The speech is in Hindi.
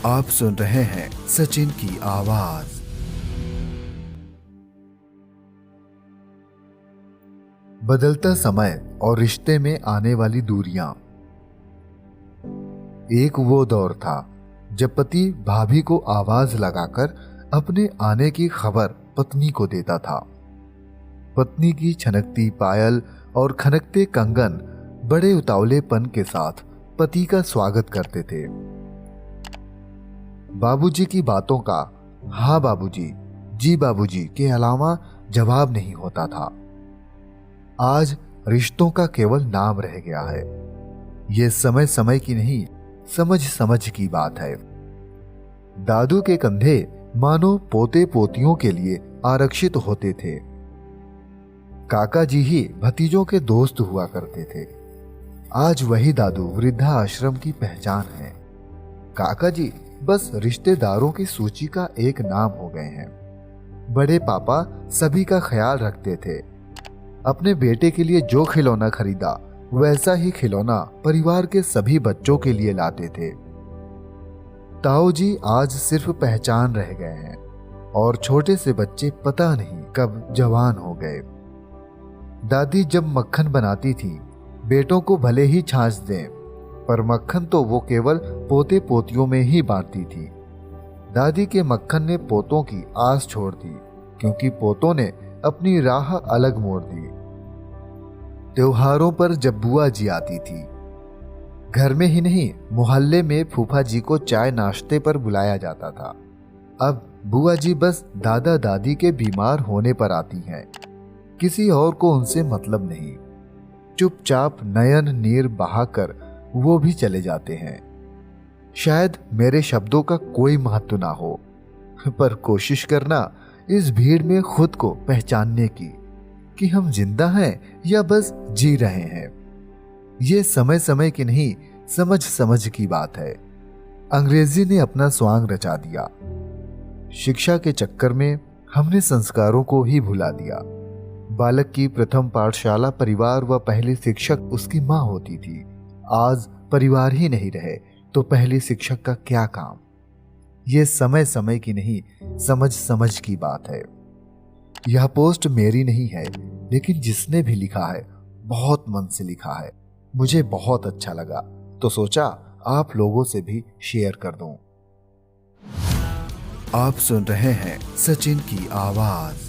आप सुन रहे हैं सचिन की आवाज। बदलता समय और रिश्ते में आने वाली दूरियां। एक वो दौर था जब पति भाभी को आवाज लगाकर अपने आने की खबर पत्नी को देता था। पत्नी की छनकती पायल और खनकते कंगन बड़े उतावलेपन के साथ पति का स्वागत करते थे। बाबूजी की बातों का हाँ बाबूजी, जी बाबूजी के अलावा जवाब नहीं होता था। आज रिश्तों का केवल नाम रह गया है। ये समय समय की नहीं, समझ समझ की बात है। दादू के कंधे मानो पोते पोतियों के लिए आरक्षित होते थे। काका जी ही भतीजों के दोस्त हुआ करते थे। आज वही दादू वृद्धा आश्रम की पहचान है। काका जी बस रिश्तेदारों की सूची का एक नाम हो गए हैं। बड़े पापा सभी का ख्याल रखते थे। अपने बेटे के लिए जो खिलौना खरीदा वैसा ही खिलौना परिवार के सभी बच्चों के लिए लाते थे। ताऊ जी आज सिर्फ पहचान रह गए हैं और छोटे से बच्चे पता नहीं कब जवान हो गए। दादी जब मक्खन बनाती थी, बेटों को भले ही छाछ दें, पर मक्खन तो वो केवल पोते पोतियों में ही बांटती थी। दादी के मक्खन ने पोतों की आस छोड़ दी, क्योंकि पोतों ने अपनी राह अलग मोड़ दी। त्योहारों पर जब बुआ जी आती थी, घर में ही नहीं मोहल्ले में फूफा जी को चाय नाश्ते पर बुलाया जाता था। अब बुआ जी बस दादा दादी के बीमार होने पर आती हैं। किसी और को उनसे मतलब नहीं। चुपचाप नयन नीर बहाकर वो भी चले जाते हैं। शायद मेरे शब्दों का कोई महत्व ना हो, पर कोशिश करना इस भीड़ में खुद को पहचानने की कि हम जिंदा हैं या बस जी रहे हैं। ये समय समय की नहीं, समझ समझ की बात है। अंग्रेजी ने अपना स्वांग रचा दिया। शिक्षा के चक्कर में हमने संस्कारों को ही भुला दिया। बालक की प्रथम पाठशाला परिवार व पहली शिक्षक उसकी माँ होती थी। आज परिवार ही नहीं रहे तो पहली शिक्षक का क्या काम। ये समय समय की नहीं, समझ समझ की बात है। यह पोस्ट मेरी नहीं है, लेकिन जिसने भी लिखा है बहुत मन से लिखा है। मुझे बहुत अच्छा लगा, तो सोचा आप लोगों से भी शेयर कर दूं। आप सुन रहे हैं सचिन की आवाज।